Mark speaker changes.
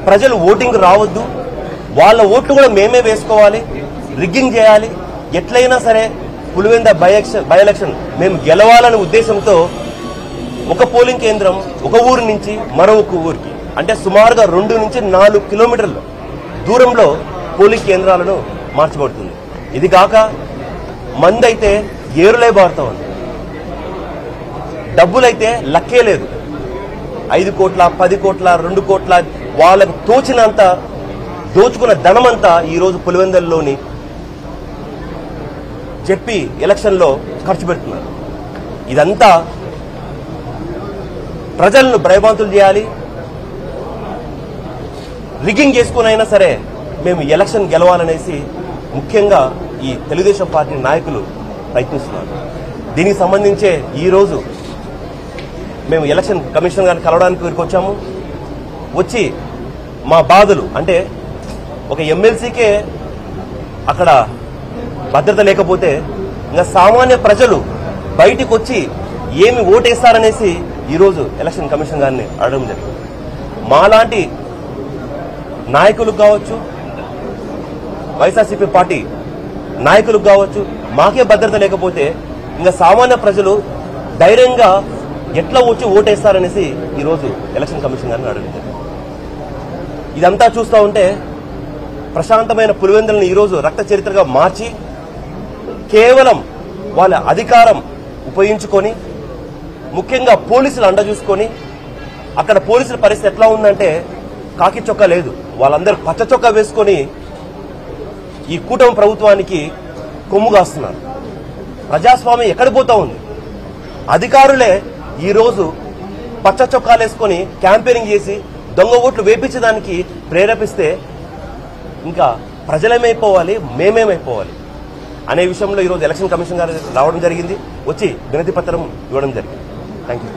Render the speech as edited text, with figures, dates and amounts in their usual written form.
Speaker 1: ప్రజలు ఓటింగ్ రావద్దు, వాళ్ళ ఓట్లు కూడా మేమే వేసుకోవాలి, రిగ్గింగ్ చేయాలి, ఎట్లయినా సరే పులివెంద బై ఎలక్షన్ మేము గెలవాలనే ఉద్దేశంతో ఒక పోలింగ్ కేంద్రం ఒక ఊరు నుంచి మరొక ఊరికి అంటే సుమారుగా 2 నుంచి 4 కిలోమీటర్ల దూరంలో పోలింగ్ కేంద్రాలను మార్చబడుతుంది. ఇది కాక మందైతే ఏరులై బారుతా ఉంది, డబ్బులైతే లక్కే లేదు. 5 కోట్ల 10 కోట్ల 2 కోట్ల వాళ్ళకు తోచినంత దోచుకున్న ధనమంతా ఈరోజు పులివెందల్లోని చెప్పి ఎలక్షన్లో ఖర్చు పెడుతున్నారు. ఇదంతా ప్రజలను భయభ్రాంతులు చేయాలి, రిగ్గింగ్ చేసుకునైనా సరే మేము ఎలక్షన్ గెలవాలనేసి ముఖ్యంగా ఈ తెలుగుదేశం పార్టీ నాయకులు ప్రయత్నిస్తున్నారు. దీనికి సంబంధించే ఈరోజు మేము ఎలక్షన్ కమిషన్ గారిని కలవడానికి వచ్చాము. వచ్చి మా బాధలు అంటే ఒక ఎమ్మెల్సీకే అక్కడ భద్రత లేకపోతే ఇంకా సామాన్య ప్రజలు బయటికి వచ్చి ఏమి ఓటేస్తారనేసి ఈరోజు ఎలక్షన్ కమిషన్ గారిని అడగడం జరిగింది. మాలాంటి నాయకులకు కావచ్చు, వైఎస్ఆర్సీపీ పార్టీ నాయకులకు కావచ్చు, మాకే భద్రత లేకపోతే ఇంకా సామాన్య ప్రజలు ధైర్యంగా ఎట్లా వచ్చి ఓటేస్తారనేసి ఈరోజు ఎలక్షన్ కమిషన్ గారిని అడగడం జరిగింది. ఇదంతా చూస్తూ ఉంటే ప్రశాంతమైన పులివెందులను ఈరోజు రక్త చరిత్రగా మార్చి కేవలం వాళ్ళ అధికారం ఉపయోగించుకొని ముఖ్యంగా పోలీసులు అండ చూసుకొని అక్కడ పోలీసుల పరిస్థితి ఎట్లా ఉందంటే కాకి చొక్కా లేదు, వాళ్ళందరూ పచ్చ చొక్కా వేసుకొని ఈ కూటమి ప్రభుత్వానికి కొమ్ము కాస్తున్నారు. ప్రజాస్వామ్యం ఎక్కడ పోతా ఉంది? అధికారులే ఈరోజు పచ్చ చొక్కాలు వేసుకొని క్యాంపెయినింగ్ చేసి దొంగ ఓట్లు వేపించడానికి ప్రేరేపిస్తే ఇంకా ప్రజలేమైపోవాలి, మేమేమైపోవాలి అనే విషయంలో ఈరోజు ఎలక్షన్ కమిషన్ గారు రావడం జరిగింది, వచ్చి వినతి పత్రం ఇవ్వడం జరిగింది. Thank you.